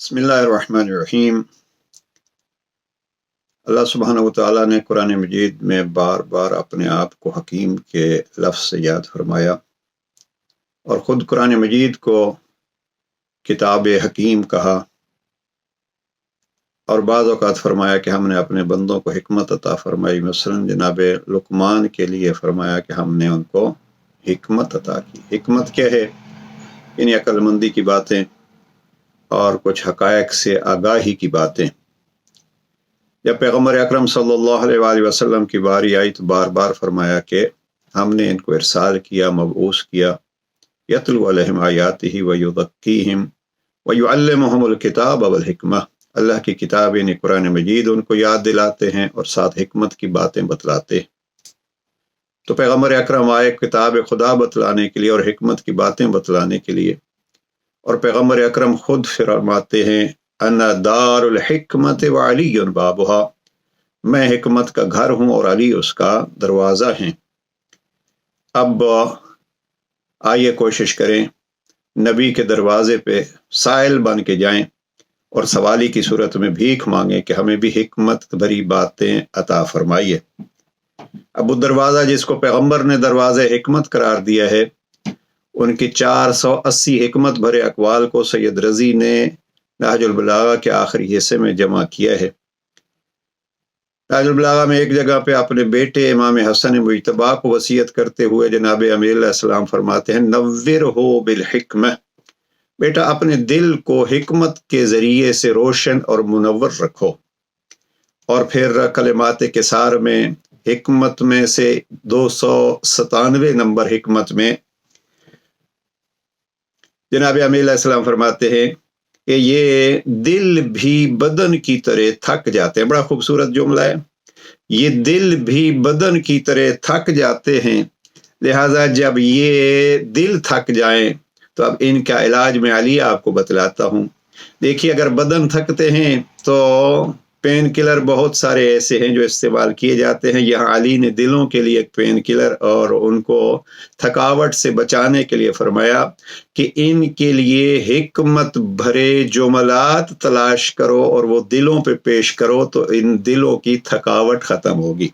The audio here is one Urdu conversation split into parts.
بسم اللہ الرحمن الرحیم۔ اللہ سبحانہ وتعالیٰ نے قرآن مجید میں بار بار اپنے آپ کو حکیم کے لفظ سے یاد فرمایا اور خود قرآن مجید کو کتاب حکیم کہا، اور بعض اوقات فرمایا کہ ہم نے اپنے بندوں کو حکمت عطا فرمائی۔ مثلا جناب لقمان کے لیے فرمایا کہ ہم نے ان کو حکمت عطا کی۔ حکمت کیا ہے؟ یعنی عقل مندی کی باتیں اور کچھ حقائق سے آگاہی کی باتیں۔ جب پیغمبر اکرم صلی اللہ علیہ وآلہ وسلم کی باری آئی تو بار بار فرمایا کہ ہم نے ان کو ارسال کیا، مبعوث کیا، یتلو علیہم آیاتہ ویزکیہم ویعلمہم الکتاب والحکمہ۔ اللہ کی کتاب یعنی قرآن مجید ان کو یاد دلاتے ہیں اور ساتھ حکمت کی باتیں بتلاتے ہیں۔ تو پیغمبر اکرم آئے کتاب خدا بتلانے کے لیے اور حکمت کی باتیں بتلانے کے لیے، اور پیغمبر اکرم خود فرماتے ہیں انا دار الحکمت وعلی بابھا، میں حکمت کا گھر ہوں اور علی اس کا دروازہ ہیں۔ اب آئیے کوشش کریں نبی کے دروازے پہ سائل بن کے جائیں اور سوالی کی صورت میں بھیک مانگیں کہ ہمیں بھی حکمت بھری باتیں عطا فرمائیے۔ اب وہ دروازہ جس کو پیغمبر نے دروازہ حکمت قرار دیا ہے، ان کی 480 حکمت بھرے اقوال کو سید رضی نے نہج البلاغہ کے آخری حصے میں جمع کیا ہے۔ نہج البلاغہ میں ایک جگہ پہ اپنے بیٹے امام حسن مجتبیٰ کو وصیت کرتے ہوئے جناب امیر علیہ السلام فرماتے ہیں نوّرہ بالحکمہ، بیٹا اپنے دل کو حکمت کے ذریعے سے روشن اور منور رکھو۔ اور پھر کلمات کثار میں حکمت میں سے 297 نمبر حکمت میں جناب امیر علیہ السلام فرماتے ہیں کہ یہ دل بھی بدن کی طرح تھک جاتے ہیں۔ بڑا خوبصورت جملہ ہے، یہ دل بھی بدن کی طرح تھک جاتے ہیں، لہٰذا جب یہ دل تھک جائیں تو اب ان کا علاج میں علی آپ کو بتلاتا ہوں۔ دیکھیے اگر بدن تھکتے ہیں تو پین کلر بہت سارے ایسے ہیں جو استعمال کیے جاتے ہیں، یہاں علی نے دلوں کے لیے ایک پین کلر اور ان کو تھکاوٹ سے بچانے کے لیے فرمایا کہ ان کے لیے حکمت بھرے جملات تلاش کرو اور وہ دلوں پہ پیش کرو تو ان دلوں کی تھکاوٹ ختم ہوگی۔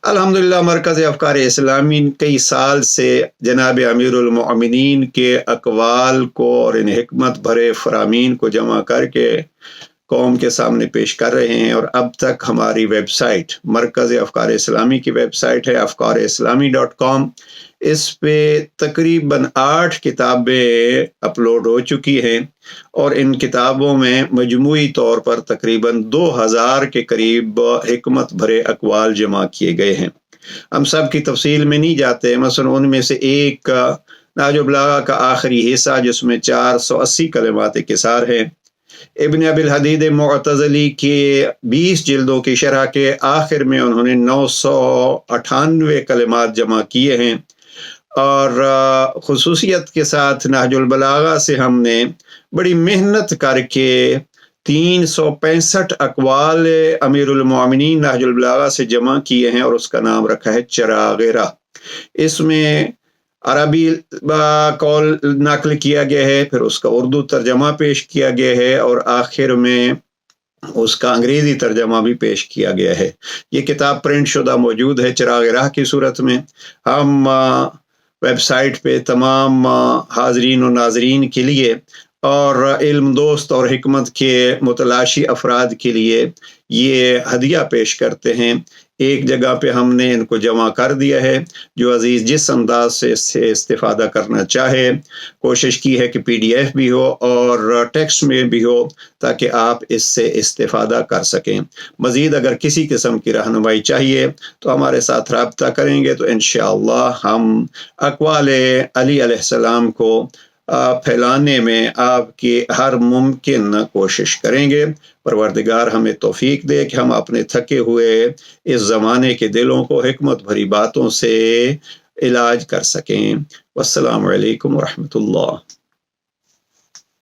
الحمدللہ مرکز افکار اسلامی کئی سال سے جناب امیر المؤمنین کے اقوال کو اور ان حکمت بھرے فرامین کو جمع کر کے قوم کے سامنے پیش کر رہے ہیں، اور اب تک ہماری ویب سائٹ مرکز افکار اسلامی کی ویب سائٹ ہے افکاراسلامی.com، اس پہ تقریباً 8 کتابیں اپلوڈ ہو چکی ہیں، اور ان کتابوں میں مجموعی طور پر تقریباً 2000 کے قریب حکمت بھرے اقوال جمع کیے گئے ہیں۔ ہم سب کی تفصیل میں نہیں جاتے، مثلا ان میں سے ایک نہج البلاغہ کا آخری حصہ جس میں 480 کلمات کثار ہیں، ابن ابی الحدید معتزلی کے 20 جلدوں کی شرح کے آخر میں انہوں نے 998 کلمات جمع کیے ہیں، اور خصوصیت کے ساتھ نہج البلاغہ سے ہم نے بڑی محنت کر کے 365 اقوال امیر المؤمنین نہج البلاغہ سے جمع کیے ہیں، اور اس کا نام رکھا ہے چراغ راہ۔ اس میں عربی قول نقل کیا گیا ہے، پھر اس کا اردو ترجمہ پیش کیا گیا ہے، اور آخر میں اس کا انگریزی ترجمہ بھی پیش کیا گیا ہے۔ یہ کتاب پرنٹ شدہ موجود ہے چراغ راہ کی صورت میں۔ ہم ویب سائٹ پہ تمام حاضرین و ناظرین کے لیے اور علم دوست اور حکمت کے متلاشی افراد کے لیے یہ ہدیہ پیش کرتے ہیں۔ ایک جگہ پہ ہم نے ان کو جمع کر دیا ہے، جو عزیز جس انداز سے اس سے استفادہ کرنا چاہے کوشش کی ہے کہ PDF بھی ہو اور ٹیکسٹ میں بھی ہو تاکہ آپ اس سے استفادہ کر سکیں۔ مزید اگر کسی قسم کی رہنمائی چاہیے تو ہمارے ساتھ رابطہ کریں گے تو انشاءاللہ ہم اقوال علی علیہ السلام کو پھیلانے میں آپ کی ہر ممکن کوشش کریں گے۔ پروردگار ہمیں توفیق دے کہ ہم اپنے تھکے ہوئے اس زمانے کے دلوں کو حکمت بھری باتوں سے علاج کر سکیں۔ والسلام علیکم ورحمۃ اللہ۔